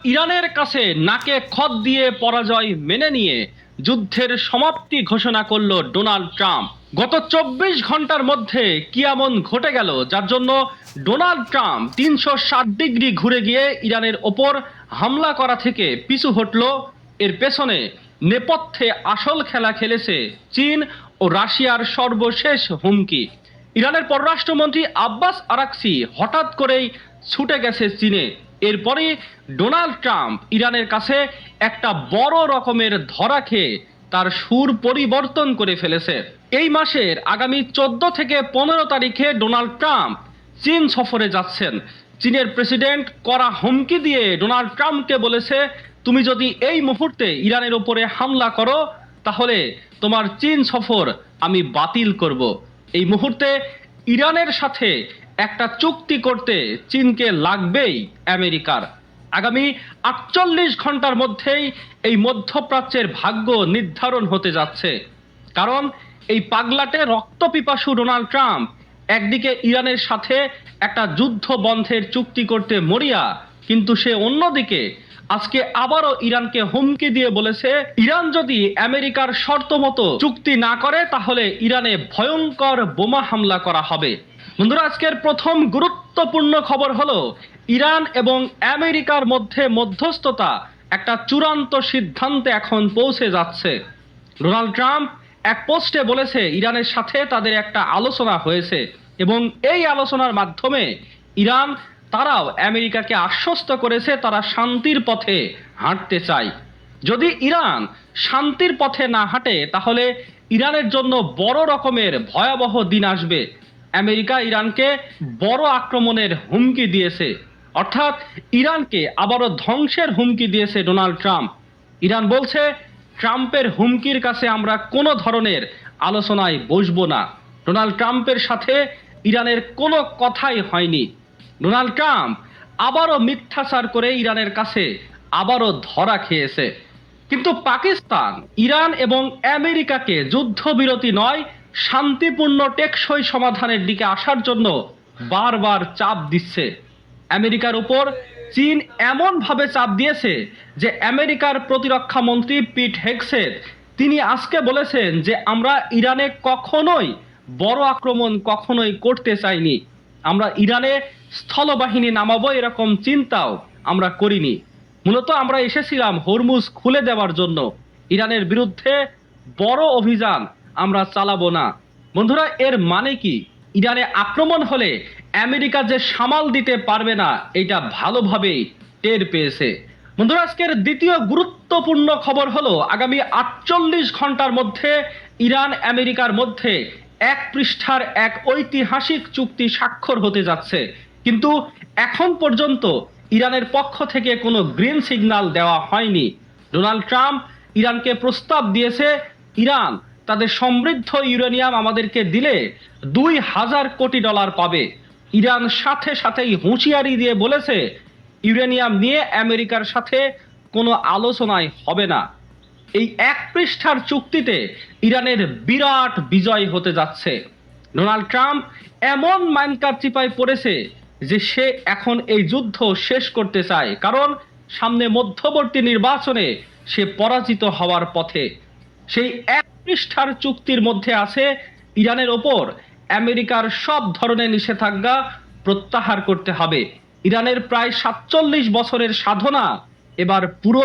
ইরানের কাছে নাকে খত দিয়ে পরাজয় মেনে নিয়ে যুদ্ধের সমাপ্তি ঘোষণা করল ডোনাল্ড ট্রাম্প। গত 24 ঘন্টার মধ্যে কি এমন ঘটে গেল যার জন্য ডোনাল্ড ট্রাম্প 360 ডিগ্রি ঘুরে গিয়ে ইরানের ওপর হামলা করা থেকে পিছু হটল? এর পেছনে নেপথ্যে আসল খেলা খেলেছে চীন ও রাশিয়ার সর্বশেষ হুমকি। ইরানের পররাষ্ট্রমন্ত্রী আব্বাস আরাকচি হঠাৎ করেই ছুটে গেছে চীনে। এরপরে ডোনাল্ড ট্রাম্প ইরানের কাছে একটা বড় রকমের ধরা খেয়ে তার সুর পরিবর্তন করে ফেলেছে। এই মাসের আগামী 14 থেকে 15 তারিখে ডোনাল্ড ট্রাম্প চীন সফরে যাচ্ছেন। চীনের প্রেসিডেন্ট কড়া হুমকি দিয়ে ডোনাল্ড ট্রাম্পকে বলেছে, তুমি যদি এই মুহূর্তে ইরানের উপরে হামলা করো তাহলে তোমার চীন সফর আমি বাতিল করব। এই মুহূর্তে ইরানের সাথে একটা চুক্তি করতে চীনকে লাগবেই আমেরিকার। আগামী 48 ঘন্টার মধ্যেই এই মধ্যপ্রাচ্যের ভাগ্য নির্ধারণ হতে যাচ্ছে। কারণ এই পাগলাটে রক্তপিপাসু ডোনাল্ড ট্রাম্প একদিকে ইরানের সাথে একটা যুদ্ধ বন্ধের চুক্তি করতে মরিয়া, কিন্তু সে অন্যদিকে আজকে আবারও ইরানকে হুমকি দিয়ে বলেছে, ইরান যদি আমেরিকার শর্ত মতো চুক্তি না করে তাহলে ইরানে ভয়ঙ্কর বোমা হামলা করা হবে। বন্ধুরা, আজকের প্রথম গুরুত্বপূর্ণ খবর হলো ইরান এবং আমেরিকার মধ্যে মধ্যস্থতা একটা চূড়ান্ত সিদ্ধান্তে এখন পৌঁছে যাচ্ছে। ডোনাল্ড ট্রাম্প এক পোস্টে বলেছে ইরানের সাথে তাদের একটা আলোচনা হয়েছে এবং এই আলোচনার মাধ্যমে ইরান তারাও আমেরিকাকে আশ্বস্ত করেছে তারা শান্তির পথে হাঁটতে চায়। যদি ইরান শান্তির পথে না হাঁটে তাহলে ইরানের জন্য বড় রকমের ভয়াবহ দিন আসবে। আমেরিকা ইরানকে বড় আক্রমণের হুমকি দিয়েছে, অর্থাৎ ইরানকে আবারও ধ্বংসের হুমকি দিয়েছে ডোনাল্ড ট্রাম্প। ইরান বলছে, ট্রাম্পের হুমকির কাছে আমরা কোনো ধরনের আলোচনায় বসবো না। ডোনাল্ড ট্রাম্পের সাথে ইরানের কোনো কথাই হয়নি। ডোনাল্ড ট্রাম্প আবারও মিথ্যাচার করে ইরানের কাছে আবারও ধরা খেয়েছে। কিন্তু পাকিস্তান ইরান এবং আমেরিকাকে যুদ্ধবিরতি নয়, শান্তিপূর্ণ টেকসই সমাধানের দিকে আসার জন্য বারবার চাপ দিচ্ছে। আমেরিকার উপর চীন এমনভাবে চাপ দিয়েছে যে আমেরিকার প্রতিরক্ষা মন্ত্রী পিট হেগসেট তিনি আজকে বলেছেন যে আমরা ইরানে কখনোই বড় আক্রমণ কখনোই করতে চাইনি, আমরা ইরানে স্থলবাহিনী নামাবো এরকম চিন্তাও আমরা করিনি। মূলত আমরা এসেছিলাম হরমুজ খুলে দেওয়ার জন্য, ইরানের বিরুদ্ধে বড় অভিযান আমরা চালাবো না। বন্ধুরা, এর মানে কি? ইরানে আক্রমণ হলে আমেরিকা যে সামাল দিতে পারবে না এটা ভালোভাবেই টের পেয়েছে। বন্ধুরা, আজকের দ্বিতীয় গুরুত্বপূর্ণ খবর হলো আগামী 48 ঘন্টার মধ্যে ইরান আমেরিকার মধ্যে এক পৃষ্ঠার এক ঐতিহাসিক চুক্তি স্বাক্ষর হতে যাচ্ছে। কিন্তু এখন পর্যন্ত ইরানের পক্ষ থেকে কোনো গ্রিন সিগন্যাল দেওয়া হয়নি। ডোনাল্ড ট্রাম্প ইরানকে প্রস্তাব দিয়েছে, ইরান তাদের সমৃদ্ধ ইউরেনিয়াম আমাদেরকে দিলে $2000 কোটি পাবে। ইরান সাথে সাথেই হুঁশিয়ারি দিয়ে বলেছে, ইউরেনিয়াম নিয়ে আমেরিকার সাথে কোনো আলোচনাই হবে না। এই এক পৃষ্ঠার চুক্তিতে ইরানের বিরাট বিজয় হতে যাচ্ছে। ডোনাল্ড ট্রাম্প এমন মাইনকার চিপায় পড়েছে যে সে এখন এই যুদ্ধ শেষ করতে চায়, কারণ সামনে মধ্যবর্তী নির্বাচনে সে পরাজিত হওয়ার পথে। সেই এক পৃষ্ঠার চুক্তির মধ্যে আছে ইরানের ওপর আমেরিকার সব ধরনের নিষেধাজ্ঞা প্রত্যাহার করতে হবে। ইরানের প্রায় 47 বছরের সাধনা এবার পুরো